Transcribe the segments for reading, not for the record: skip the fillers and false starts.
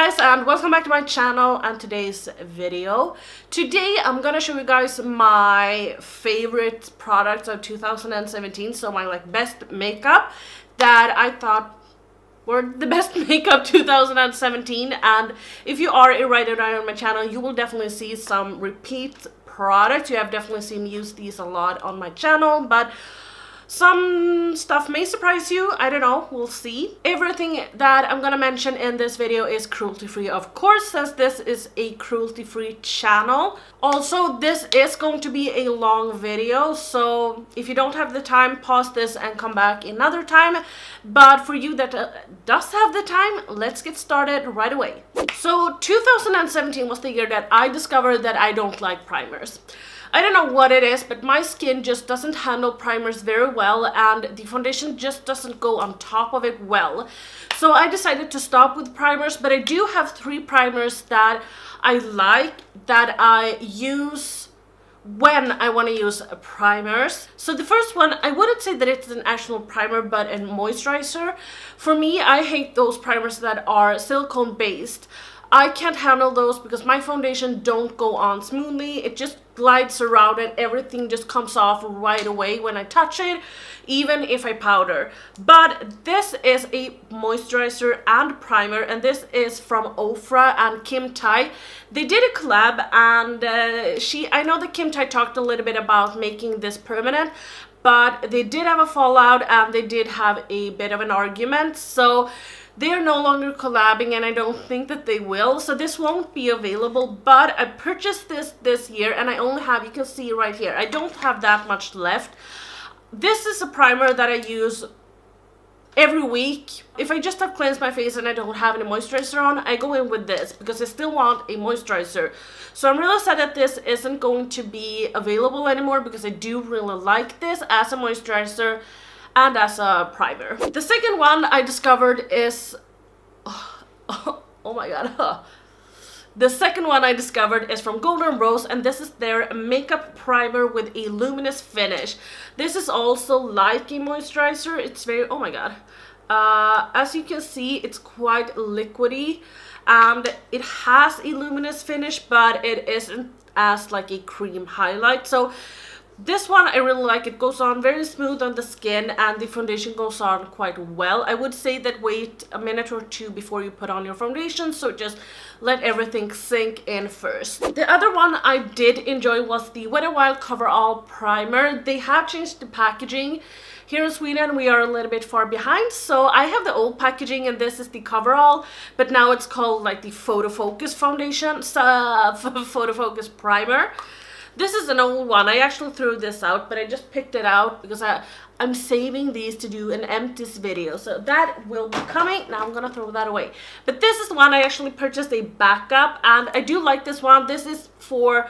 guys, and welcome back to my channel and today's video. Today I'm gonna show you guys my favorite products of 2017, so my best makeup that I thought were the best makeup 2017. And if you are a writer on my channel, you will definitely see some repeat products. You have definitely seen me use these a lot on my channel, but some stuff may surprise you. I don't know, we'll see. Everything that I'm gonna mention in this video is cruelty-free, of course, since this is a cruelty-free channel. Also, this is going to be a long video, so if you don't have the time, pause this and come back another time. But for you that does have the time, let's get started right away. So 2017 was the year that I discovered that I don't like primers. I don't know what it is, but my skin just doesn't handle primers very well, and the foundation just doesn't go on top of it well. So I decided to stop with primers, but I do have 3 primers that I like, that I use when I want to use primers. So the first one, I wouldn't say that it's an actual primer, but a moisturizer. For me, I hate those primers that are silicone based. I can't handle those because my foundation don't go on smoothly. It just glides around and everything just comes off right away when I touch it, even if I powder. But this is a moisturizer and primer, and this is from Ofra and Kim Thai. They did a collab, and I know that Kim Thai talked a little bit about making this permanent, but they did have a fallout and they did have a bit of an argument. So they are no longer collabing, and I don't think that they will, so this won't be available. But I purchased this year, and I only have, you can see right here, I don't have that much left. This is a primer that I use every week. If I just have cleansed my face and I don't have any moisturizer on, I go in with this because I still want a moisturizer. So I'm really sad that this isn't going to be available anymore, because I do really like this as a moisturizer and as a primer. The second one I discovered is oh my god. The second one I discovered is from Golden Rose, and this is their makeup primer with a luminous finish. This is also like a moisturizer. It's very, oh my god. As you can see, it's quite liquidy, and it has a luminous finish, but it isn't as like a cream highlight. So this one I really like. It goes on very smooth on the skin, and the foundation goes on quite well. I would say that wait a minute or two before you put on your foundation, so just let everything sink in first. The other one I did enjoy was the Wet n Wild Coverall Primer. They have changed the packaging. Here in Sweden we are a little bit far behind, so I have the old packaging, and this is the Coverall, but now it's called like the Photo Focus Foundation, Photo Focus Primer. This is an old one. I actually threw this out, but I just picked it out because I'm saving these to do an empties video. So that will be coming. Now I'm gonna throw that away. But this is the one I actually purchased a backup, and I do like this one. This is for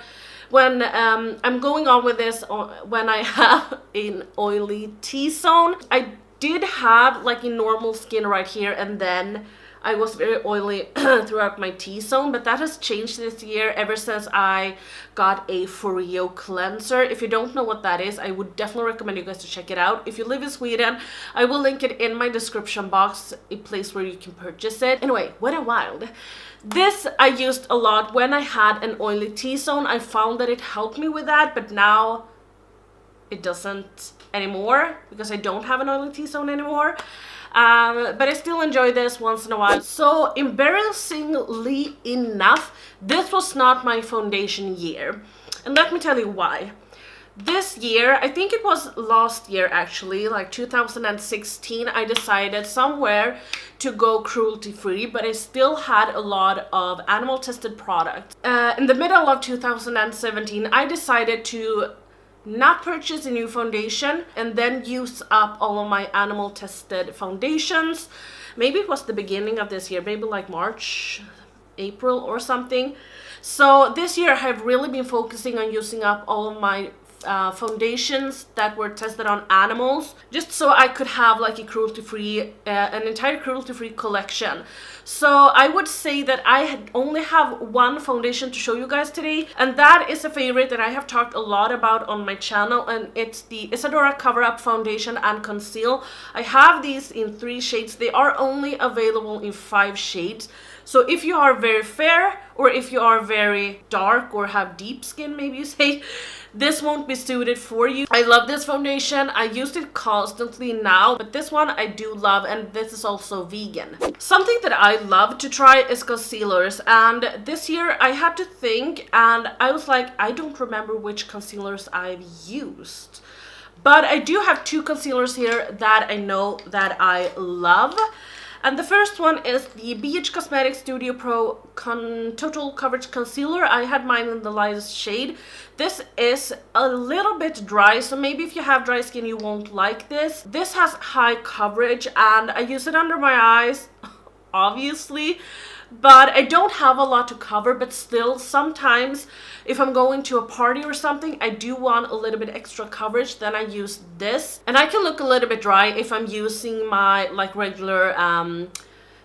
when I'm going on with this when I have an oily T-zone. I did have like a normal skin right here, and then I was very oily throughout my T-zone, but that has changed this year ever since I got a Foreo cleanser. If you don't know what that is, I would definitely recommend you guys to check it out. If you live in Sweden, I will link it in my description box, a place where you can purchase it. Anyway, Wet n Wild. This I used a lot when I had an oily T-zone. I found that it helped me with that, but now it doesn't anymore because I don't have an oily T-zone anymore. But I still enjoy this once in a while. So embarrassingly enough, this was not my foundation year, and let me tell you why. This year, I think it was last year actually, like 2016, I decided somewhere to go cruelty free, but I still had a lot of animal tested products. In the middle of 2017, I decided to not purchase a new foundation and then use up all of my animal tested foundations. Maybe it was the beginning of this year, maybe like March, April or something. So this year I have really been focusing on using up all of my foundations that were tested on animals, just so I could have like a cruelty-free, an entire cruelty-free collection. So I would say that I only have one foundation to show you guys today, and that is a favorite that I have talked a lot about on my channel, and it's the Isadora Cover Up Foundation and Conceal. I have these in 3 shades. They are only available in 5 shades, So if you are very fair, or if you are very dark or have deep skin, maybe you say, this won't be suited for you. I love this foundation. I used it constantly now, but this one I do love, and this is also vegan. Something that I love to try is concealers, and this year I had to think, and I was like, I don't remember which concealers I've used. But I do have two concealers here that I know that I love. And the first one is the BH Cosmetics Studio Pro Total Coverage Concealer. I had mine in the lightest shade. This is a little bit dry, so maybe if you have dry skin you won't like this. This has high coverage and I use it under my eyes, obviously. But I don't have a lot to cover, but still sometimes if I'm going to a party or something, I do want a little bit extra coverage, then I use this. And I can look a little bit dry if I'm using my like regular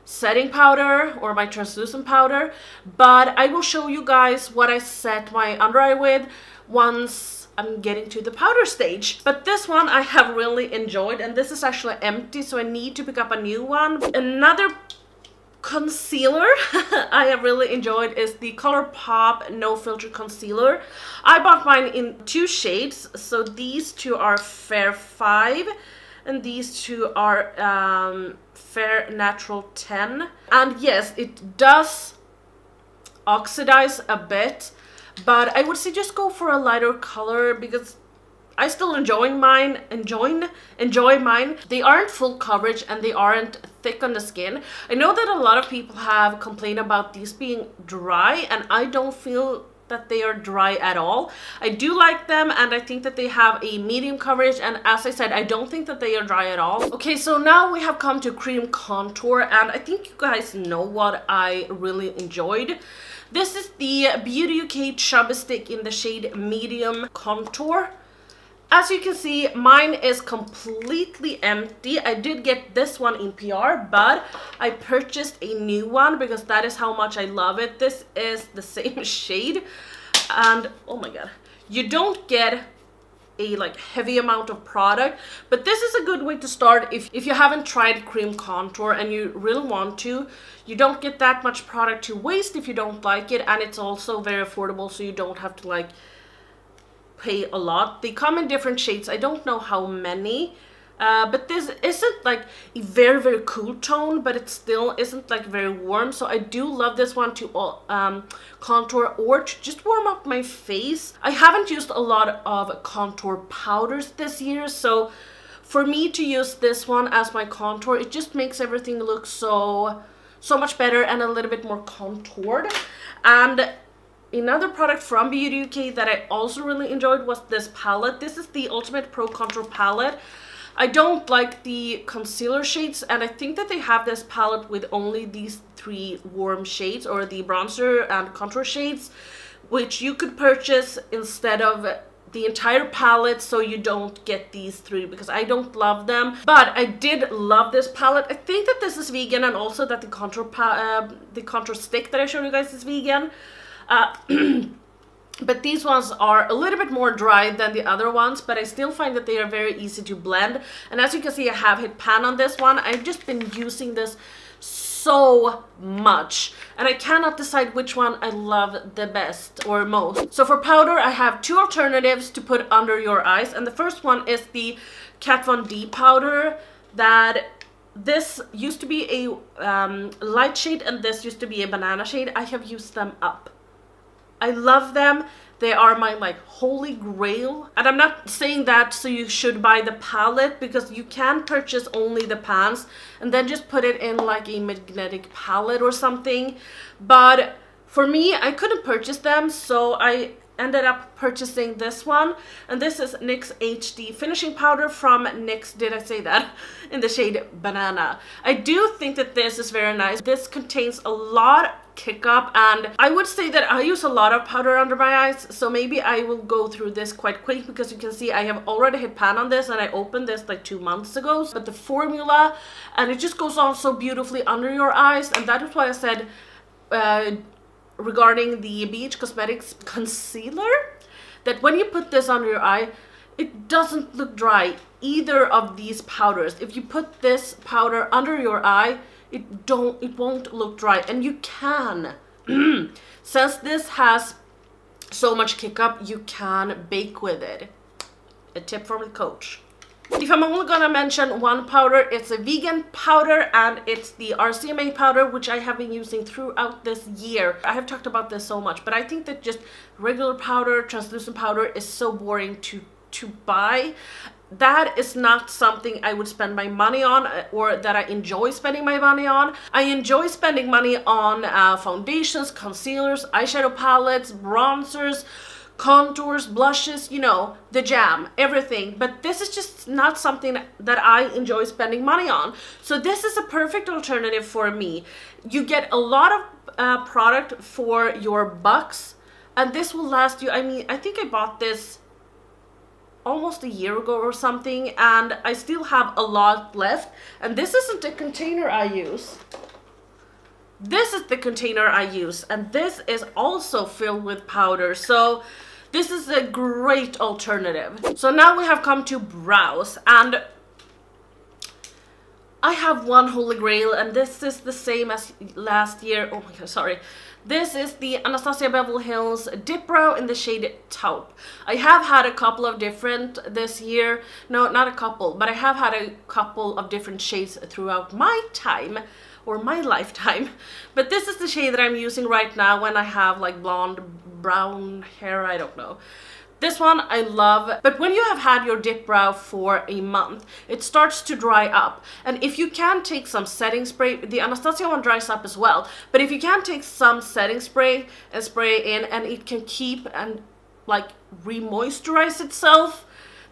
setting powder or my translucent powder. But I will show you guys what I set my under eye with once I'm getting to the powder stage. But this one I have really enjoyed, and this is actually empty, so I need to pick up a new one. Another concealer I have really enjoyed is the Colourpop No Filter Concealer. I bought mine in two shades, so these two are Fair 5 and these two are Fair Natural 10. And yes, it does oxidize a bit, but I would say just go for a lighter color because I still enjoy mine. They aren't full coverage and they aren't thick on the skin. I know that a lot of people have complained about these being dry, and I don't feel that they are dry at all. I do like them, and I think that they have a medium coverage, and as I said, I don't think that they are dry at all. Okay, so now we have come to cream contour, and I think you guys know what I really enjoyed. This is the Beauty UK Chubby Stick in the shade Medium Contour. As you can see, mine is completely empty. I did get this one in PR, but I purchased a new one because that is how much I love it. This is the same shade, and oh my god, you don't get a like heavy amount of product, but this is a good way to start if you haven't tried cream contour and you really want to. You don't get that much product to waste if you don't like it, and it's also very affordable, so you don't have to like pay a lot. They come in different shades. I don't know how many, but this isn't like a very cool tone, but it still isn't like very warm, so I do love this one to contour or to just warm up my face. I haven't used a lot of contour powders this year, so for me to use this one as my contour, it just makes everything look so much better and a little bit more contoured. And another product from Beauty UK that I also really enjoyed was this palette. This is the Ultimate Pro Contour Palette. I don't like the concealer shades, and I think that they have this palette with only these three warm shades, or the bronzer and contour shades, which you could purchase instead of the entire palette, so you don't get these three because I don't love them. But I did love this palette. I think that this is vegan, and also that the contour stick that I showed you guys is vegan. But these ones are a little bit more dry than the other ones, but I still find that they are very easy to blend. And as you can see, I have hit pan on this one. I've just been using this so much, and I cannot decide which one I love the best or most. So for powder, I have two alternatives to put under your eyes, and the first one is the Kat Von D powder. That this used to be a light shade, and this used to be a banana shade. I have used them up. I love them. They are my like holy grail. And I'm not saying that so you should buy the palette, because you can purchase only the pans and then just put it in like a magnetic palette or something. But for me, I couldn't purchase them, so I ended up purchasing this one, and this is NYX HD finishing powder from NYX. Did I say that? In the shade Banana. I do think that this is very nice. This contains a lot kick up, and I would say that I use a lot of powder under my eyes, so maybe I will go through this quite quick, because you can see I have already hit pan on this, and I opened this like 2 months ago. But the formula, and it just goes on so beautifully under your eyes, and that is why I said regarding the BH Cosmetics concealer, that when you put this under your eye, it doesn't look dry, either of these powders. If you put this powder under your eye, it won't look dry. And you can, since this has so much kick up, you can bake with it. A tip from the coach. If I'm only gonna mention one powder, it's a vegan powder, and it's the RCMA powder, which I have been using throughout this year. I have talked about this so much, but I think that just regular powder, translucent powder, is so boring to buy. That is not something I would spend my money on, or that I enjoy spending my money on. I enjoy spending money on foundations, concealers, eyeshadow palettes, bronzers, contours, blushes, you know, the jam, everything. But this is just not something that I enjoy spending money on. So this is a perfect alternative for me. You get a lot of product for your bucks, and this will last you, I mean, I think I bought this almost a year ago or something, and I still have a lot left. And this isn't the container I use. This is the container I use, and this is also filled with powder, so this is a great alternative. So now we have come to brows, and I have one holy grail, and this is the same as last year. Oh my god, sorry. This is the Anastasia Beverly Hills Dipbrow in the shade Taupe. I have had a couple of different this year. No, not a couple, but I have had a couple of different shades throughout my time, or my lifetime. But this is the shade that I'm using right now when I have like blonde, brown hair, I don't know. This one I love, but when you have had your dip brow for a month, it starts to dry up. And if you can take some setting spray, the Anastasia one dries up as well, but if you can take some setting spray and spray in, and it can keep and like re-moisturize itself,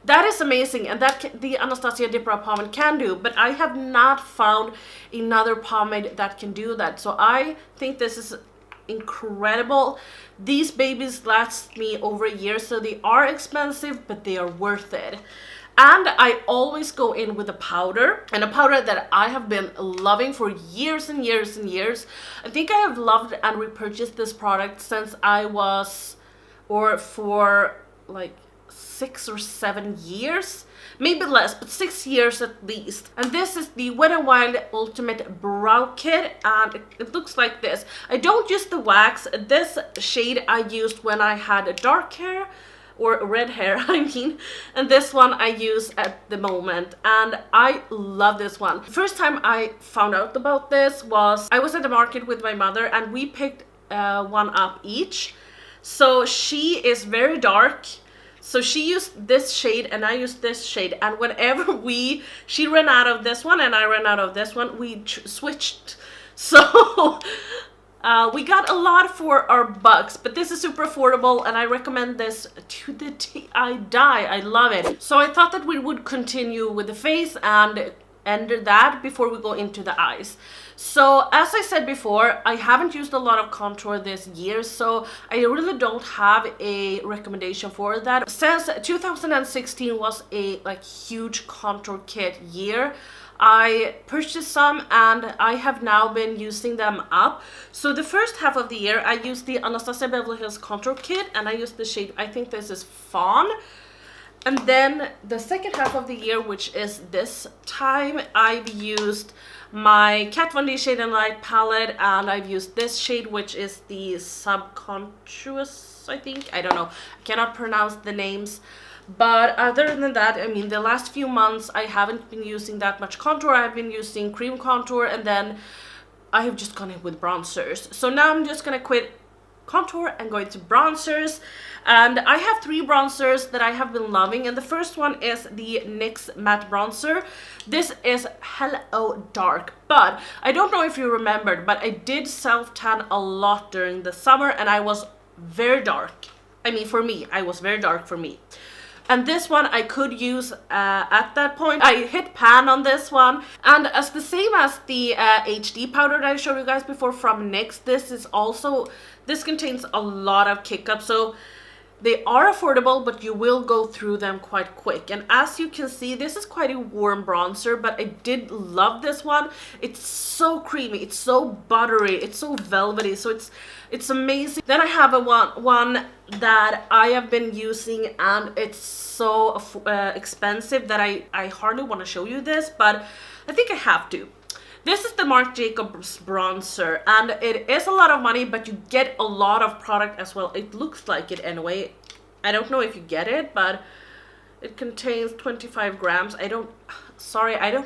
that is amazing, and that the Anastasia Dip Brow Pomade can do, but I have not found another pomade that can do that. So I think this is incredible. These babies last me over a year, so they are expensive, but they are worth it. And I always go in with a powder, and a powder that I have been loving for years and years and years. I think I have loved and repurchased this product since I was, or for like 6 or 7 years, maybe less, but 6 years at least. And this is the Wet n Wild Ultimate Brow Kit, and it looks like this. I don't use the wax. This shade I used when I had dark hair, or red hair, I mean, and this one I use at the moment, and I love this one. First time I found out about this was I was at the market with my mother, and we picked one up each. So she is very dark, so she used this shade and I used this shade, and whenever she ran out of this one and I ran out of this one, we switched. So we got a lot for our bucks, but this is super affordable, and I recommend this to the day I die. I love it. So I thought that we would continue with the face and end that before we go into the eyes. So as I said before, I haven't used a lot of contour this year, so I really don't have a recommendation for that. Since 2016 was a like huge contour kit year, I purchased some and I have now been using them up. So the first half of the year I used the Anastasia Beverly Hills contour kit, and I used the shade, I think this is Fawn. And then the second half of the year, which is this time, I've used my Kat Von D Shade and Light palette, and I've used this shade, which is the Subconscious, I think. I don't know. I cannot pronounce the names. But other than that, I mean, the last few months, I haven't been using that much contour. I've been using cream contour, and then I have just gone in with bronzers. So now I'm just going to quit contour and go into bronzers. And I have 3 bronzers that I have been loving, and the first one is the NYX Matte Bronzer. This is Hello Dark, but I don't know if you remembered, but I did self-tan a lot during the summer, and I was very dark. I mean, for me, I was very dark for me. And this one I could use at that point. I hit pan on this one, and as the same as the HD powder that I showed you guys before from NYX, this contains a lot of kick up, so they are affordable, but you will go through them quite quick. And as you can see, this is quite a warm bronzer, but I did love this one. It's so creamy, it's so buttery, it's so velvety, so it's amazing. Then I have one that I have been using, and it's so expensive that I hardly want to show you this, but I think I have to. This is the Marc Jacobs bronzer, and it is a lot of money, but you get a lot of product as well. It looks like it anyway. I don't know if you get it, but it contains 25 grams. I don't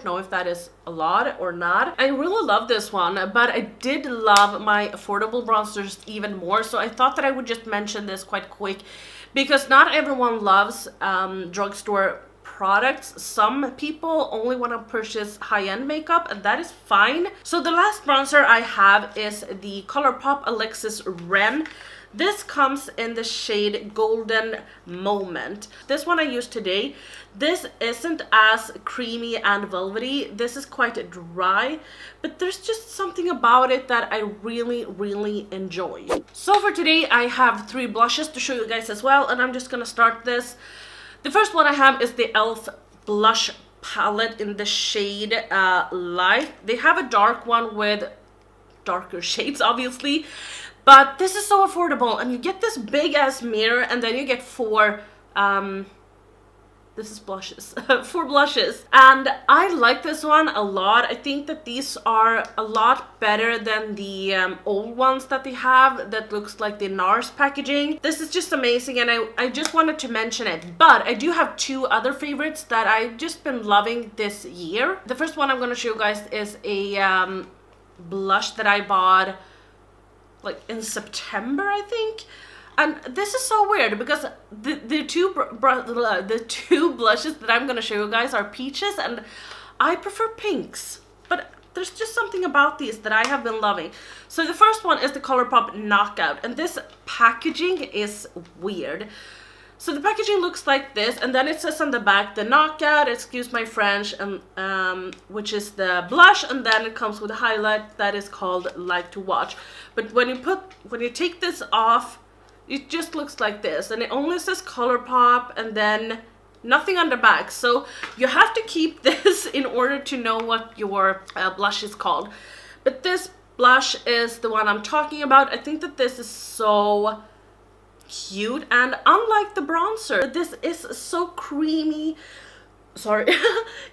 know if that is a lot or not. I really love this one, but I did love my affordable bronzers even more, so I thought that I would just mention this quite quick, because not everyone loves drugstore products. Some people only want to purchase high-end makeup, and that is fine. So the last bronzer I have is the Colourpop Alexis Ren. This comes in the shade Golden Moment. This one I used today. This isn't as creamy and velvety. This is quite dry, but there's just something about it that I really enjoy. So for today I have 3 blushes to show you guys as well, and I'm just gonna start this. The first one I have is the e.l.f. blush palette in the shade Light. They have a dark one with darker shades, obviously, but this is so affordable, and you get this big ass mirror, and then you get 4 this is blushes. 4 blushes, and I like this one a lot. I think that these are a lot better than the old ones that they have that looks like the NARS packaging. This is just amazing, and I just wanted to mention it. But I do have 2 other favorites that I've just been loving this year. The first one I'm going to show you guys is a blush that I bought like in September, I think. And this is so weird because the two blushes that I'm gonna show you guys are peaches, and I prefer pinks. But there's just something about these that I have been loving. So the first one is the Colourpop Knockout, and this packaging is weird. So the packaging looks like this, and then it says on the back the Knockout, excuse my French, which is the blush, and then it comes with a highlight that is called Like to Watch. But when you take this off, it just looks like this, and it only says Colourpop and then nothing on the back. So you have to keep this in order to know what your blush is called. But this blush is the one I'm talking about. I think that this is so cute, and unlike the bronzer, this is so creamy. Sorry.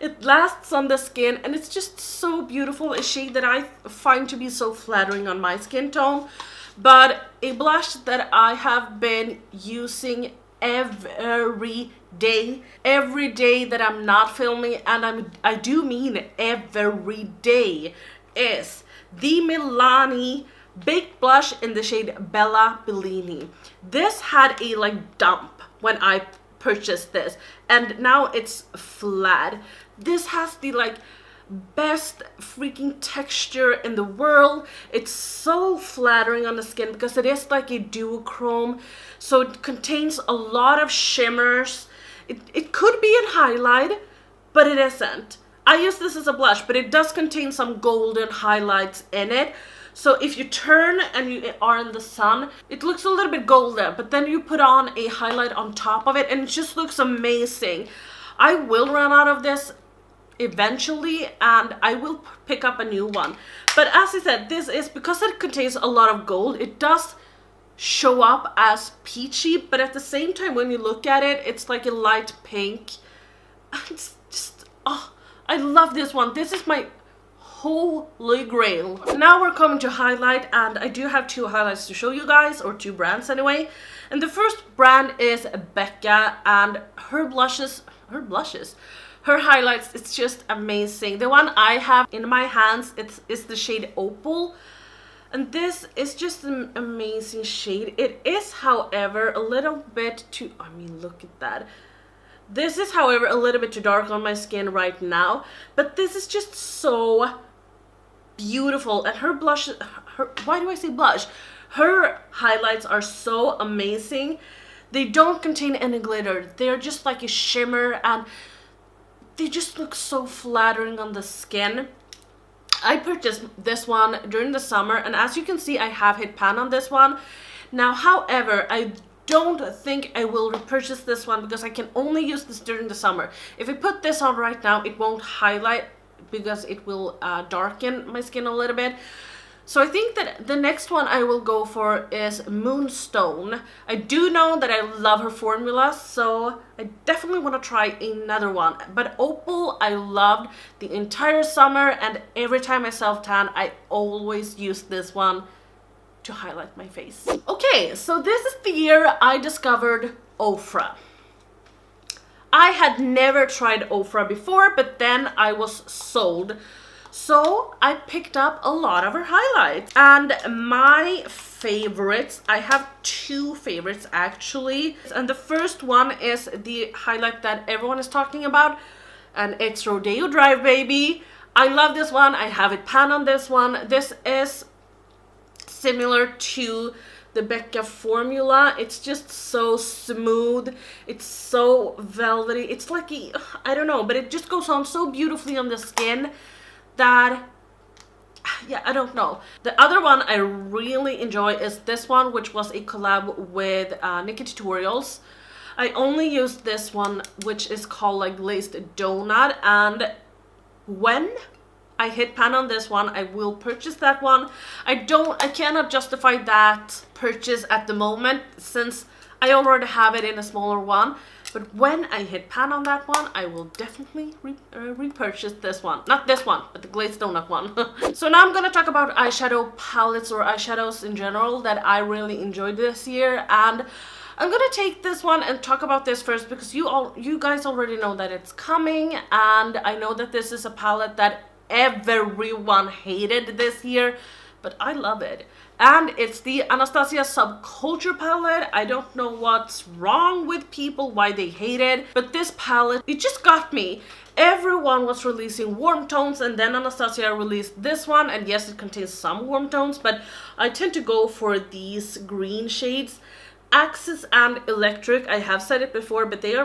It lasts on the skin, and it's just so beautiful. A shade that I find to be so flattering on my skin tone. But a blush that I have been using every day that I'm not filming, and I do mean every day, is the Milani Baked Blush in the shade Bella Belini. This had a like dump when I purchased this, and now it's flat. This has the like best freaking texture in the world. It's so flattering on the skin because it is like a duochrome, so it contains a lot of shimmers. It could be a highlight, but it isn't. I use this as a blush, but it does contain some golden highlights in it. So if you turn and you are in the sun, it looks a little bit golden, but then you put on a highlight on top of it, and it just looks amazing. I will run out of this eventually, and I will pick up a new one. But as I said, this is because it contains a lot of gold. It does show up as peachy, but at the same time, when you look at it, it's like a light pink. It's just, oh, I love this one. This is my holy grail. Now we're coming to highlight, and I do have 2 highlights to show you guys, or 2 brands anyway. And the first brand is Becca, and her highlights, it's just amazing. The one I have in my hands, it's the shade Opal, and this is just an amazing shade. It is, however, a little bit too, I mean, look at that. This is, however, a little bit too dark on my skin right now, but this is just so beautiful. And her blush, why do I say blush? Her highlights are so amazing. They don't contain any glitter. They're just like a shimmer, and they just look so flattering on the skin. I purchased this one during the summer, and as you can see, I have hit pan on this one. Now, however, I don't think I will repurchase this one because I can only use this during the summer. If I put this on right now, it won't highlight because it will darken my skin a little bit. So I think that the next one I will go for is Moonstone. I do know that I love her formula, so I definitely want to try another one. But Opal, I loved the entire summer, and every time I self-tan, I always use this one to highlight my face. Okay, so this is the year I discovered Ofra. I had never tried Ofra before, but then I was sold. So I picked up a lot of her highlights, and my favorites, I have two favorites actually, and the first one is the highlight that everyone is talking about, and it's Rodeo Drive, baby. I love this one. I have it pan on this one. This is similar to the Becca formula. It's just so smooth, it's so velvety, it's like I don't know, but it just goes on so beautifully on the skin that, yeah, I don't know. The other one I really enjoy is this one, which was a collab with Nikki Tutorials. I only used this one, which is called like Glazed Donut, and when I hit pan on this one, I will purchase that one. I cannot justify that purchase at the moment since I already have it in a smaller one. But when I hit pan on that one, I will definitely repurchase this one. Not this one, but the Glazed Donut one. So now I'm gonna talk about eyeshadow palettes or eyeshadows in general that I really enjoyed this year. And I'm gonna take this one and talk about this first because you guys already know that it's coming. And I know that this is a palette that everyone hated this year, but I love it. And it's the Anastasia Subculture palette. I don't know what's wrong with people, why they hate it, but this palette, it just got me. Everyone was releasing warm tones, and then Anastasia released this one, and yes, it contains some warm tones, but I tend to go for these green shades. Axis and Electric, I have said it before, but they are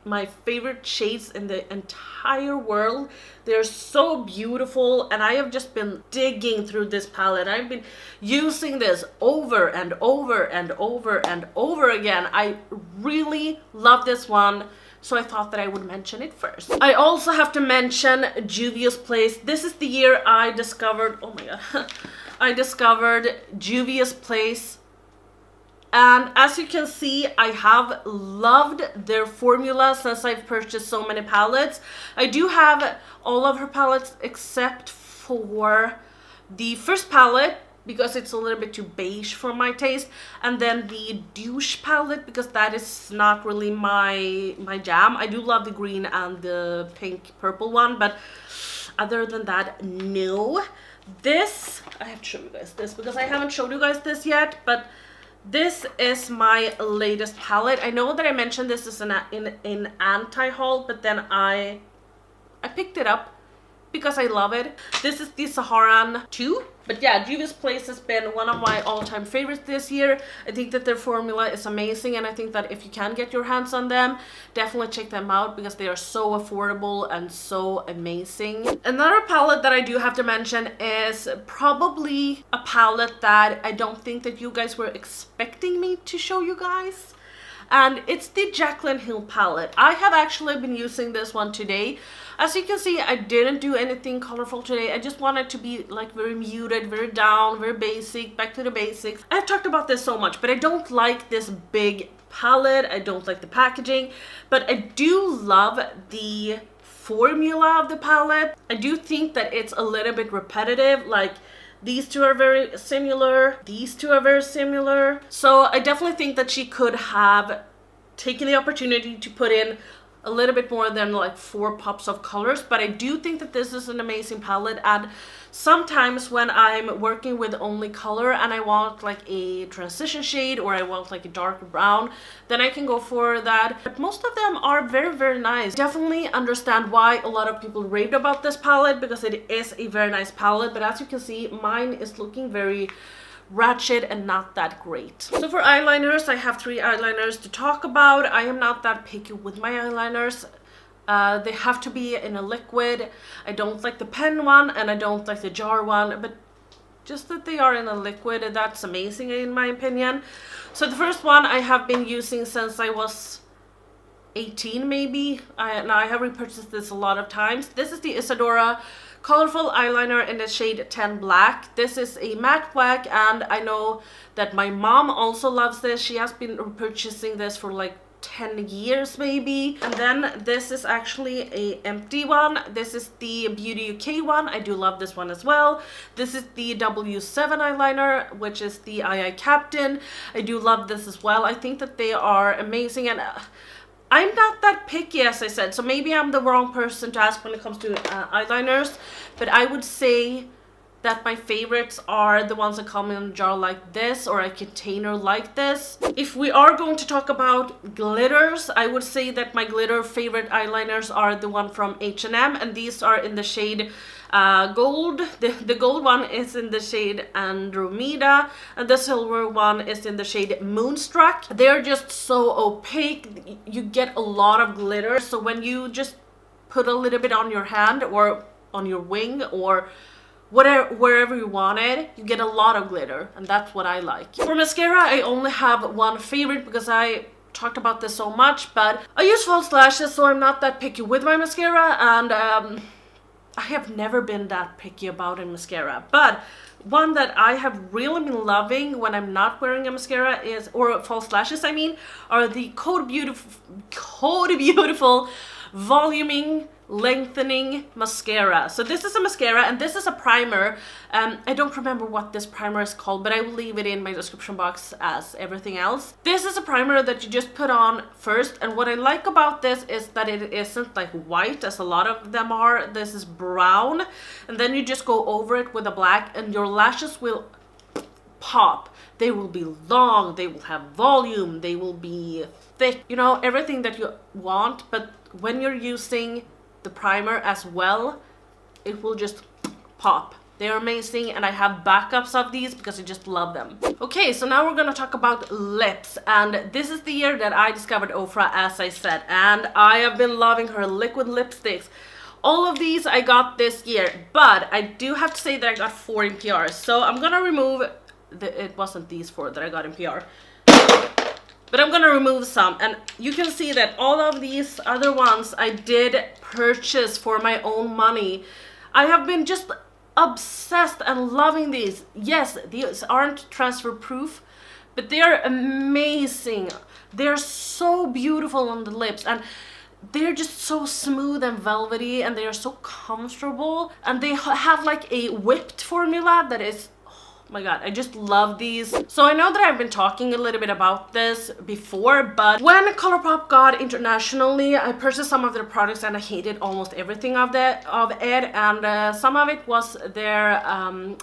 my favorite shades in the entire world. They're so beautiful, and I have just been digging through this palette. I've been using this over and over and over and over again. I really love this one, so I thought that I would mention it first. I also have to mention Julius Place. This is the year I discovered, oh my god, I discovered Julius Place. And as you can see, I have loved their formula since I've purchased so many palettes. I do have all of her palettes except for the first palette because it's a little bit too beige for my taste, and then the Douche palette because that is not really my jam. I do love the green and the pink purple one, but other than that, no. This, I have to show you guys this because I haven't showed you guys this yet, but this is my latest palette. I know that I mentioned this is in anti-haul, but then I picked it up because I love it. This is the Saharan 2. But yeah, Julius Place has been one of my all-time favorites this year. I think that their formula is amazing, and I think that if you can get your hands on them, definitely check them out because they are so affordable and so amazing. Another palette that I do have to mention is probably a palette that I don't think that you guys were expecting me to show you guys. And it's the Jaclyn Hill palette. I have actually been using this one today. As you can see, I didn't do anything colorful today. I just wanted to be like very muted, very down, very basic, back to the basics. I've talked about this so much, but I don't like this big palette. I don't like the packaging, but I do love the formula of the palette. I do think that it's a little bit repetitive, like these two are very similar, these two are very similar. So I definitely think that she could have taken the opportunity to put in a little bit more than like 4 pops of colors, but I do think that this is an amazing palette. And sometimes when I'm working with only color and I want like a transition shade or I want like a darker brown, then I can go for that. But most of them are very, very nice. Definitely understand why a lot of people raved about this palette because it is a very nice palette, but as you can see, mine is looking very ratchet and not that great. So for eyeliners, I have 3 eyeliners to talk about. I am not that picky with my eyeliners. They have to be in a liquid. I don't like the pen one and I don't like the jar one, but just that they are in a liquid, that's amazing in my opinion. So the first one I have been using since I was 18 maybe. Now I have repurchased this a lot of times. This is the Isadora colorful eyeliner in the shade 10 Black. This is a matte black, and I know that my mom also loves this. She has been purchasing this for like 10 years maybe. And then this is actually a empty one. This is the Beauty UK one. I do love this one as well. This is the W7 eyeliner, which is the II Captain. I do love this as well. I think that they are amazing, and I'm not that picky, as I said, so maybe I'm the wrong person to ask when it comes to eyeliners, but I would say that my favorites are the ones that come in a jar like this or a container like this. If we are going to talk about glitters, I would say that my glitter favorite eyeliners are the one from H&M, and these are in the shade gold. The gold one is in the shade Andromeda, and the silver one is in the shade Moonstruck. They're just so opaque. You get a lot of glitter, so when you just put a little bit on your hand or on your wing or wherever you want it, you get a lot of glitter, and that's what I like. For mascara, I only have one favorite because I talked about this so much, but I use false lashes, so I'm not that picky with my mascara, and I have never been that picky about a mascara. But one that I have really been loving when I'm not wearing a mascara is, or false lashes I mean, are the Code Beautiful voluming lengthening mascara. So this is a mascara, and this is a primer. I don't remember what this primer is called, but I will leave it in my description box as everything else. This is a primer that you just put on first, and what I like about this is that it isn't like white as a lot of them are. This is brown, and then you just go over it with a black, and your lashes will pop. They will be long, they will have volume, they will be thick, you know, everything that you want. But when you're using the primer as well, it will just pop. They're amazing, and I have backups of these because I just love them. Okay, so now we're gonna talk about lips, and this is the year that I discovered Ofra, as I said, and I have been loving her liquid lipsticks. All of these I got this year, but I do have to say that I got 4 in PR, so I'm gonna remove it wasn't these 4 that I got in PR. But I'm gonna remove some, and you can see that all of these other ones I did purchase for my own money. I have been just obsessed and loving these. Yes, these aren't transfer proof, but they're amazing. They're so beautiful on the lips, and they're just so smooth and velvety, and they are so comfortable, and they have like a whipped formula that is, my god, I just love these. So I know that I've been talking a little bit about this before, but when Colourpop got internationally, I purchased some of their products and I hated almost everything of it, and some of it was their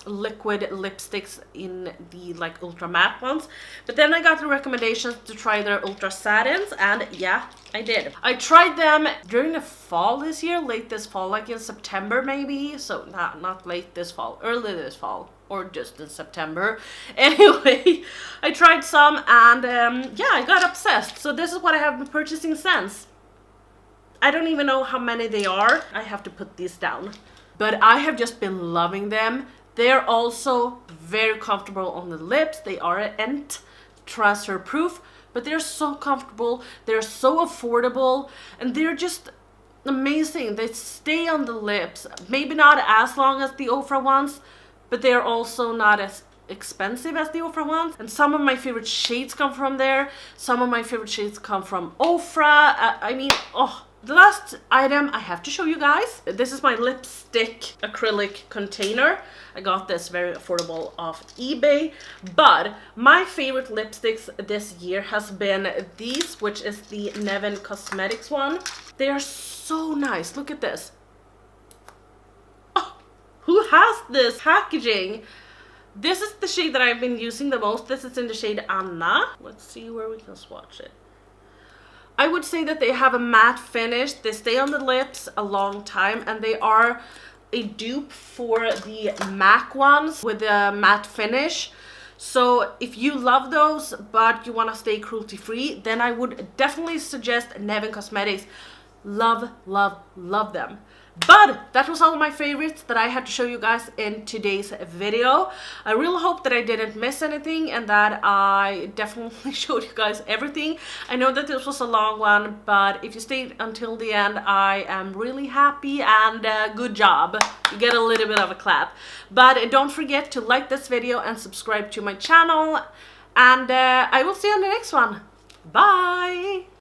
liquid lipsticks in the like ultra matte ones. But then I got the recommendations to try their ultra satins, and yeah, I did. I tried them during the fall this year, late this fall, like in September maybe. So not late this fall, early this fall, or just in September. Anyway, I tried some, and yeah, I got obsessed. So this is what I have been purchasing since. I don't even know how many they are. I have to put these down. But I have just been loving them. They're also very comfortable on the lips. They aren't transfer proof, but they're so comfortable. They're so affordable, and they're just amazing. They stay on the lips. Maybe not as long as the Ofra ones, but they're also not as expensive as the Ofra ones. And some of my favorite shades come from there. Some of my favorite shades come from Ofra. I mean, oh, the last item I have to show you guys. This is my lipstick acrylic container. I got this very affordable off eBay. But my favorite lipsticks this year has been these, which is the Nevin Cosmetics one. They are so nice. Look at this. Who has this packaging? This is the shade that I've been using the most. This is in the shade Anna. Let's see where we can swatch it. I would say that they have a matte finish. They stay on the lips a long time, and they are a dupe for the MAC ones with a matte finish. So if you love those, but you want to stay cruelty free, then I would definitely suggest Nevin Cosmetics. Love, love, love them. But that was all my favorites that I had to show you guys in today's video. I really hope that I didn't miss anything and that I definitely showed you guys everything. I know that this was a long one, but if you stayed until the end, I am really happy and good job. You get a little bit of a clap. But don't forget to like this video and subscribe to my channel. And I will see you on the next one. Bye!